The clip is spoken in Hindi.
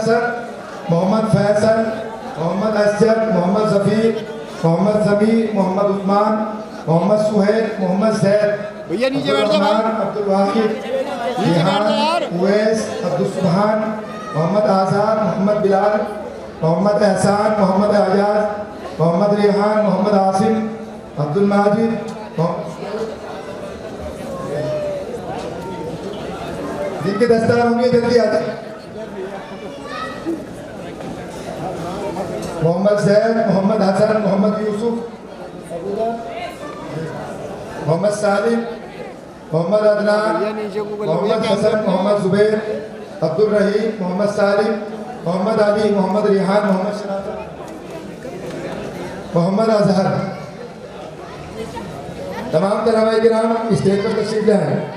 हसन, मोहम्मद फैसल, मोहम्मद असजद, मोहम्मद ज़फ़ीर, मोहम्मद ज़मीर, मोहम्मद उस्मान, मोहम्मद सुहेल, मोहम्मद ज़ैद, भैया नीचे बैठ जा भाई, अब्दुल वाहिद, रिहान, उवैस, अब्दुल सुबहान, मोहम्मद आज़ाद, मोहम्मद बिलाल, मोहम्मद एहसान, मोहम्मद आजाद, मोहम्मद रिहान, मोहम्मद आसिम, अब्दुल माजिद, जिनके दस्तार होंगे जल्दी आ जाए। मोहम्मद जैद, मोहम्मद हसन, मोहम्मद यूसुफ, मोहम्मद सालिम, मोहम्मद अदनान, मोहम्मद हसन, मोहम्मद जुबैर, अब्दुल रहीम, मोहम्मद सालिम, मोहम्मद अली, मोहम्मद रिहान, मोहम्मद शराफत, मोहम्मद अजहर। तमाम तलबा-ए-किराम स्टेज पर तशरीफ लाएं।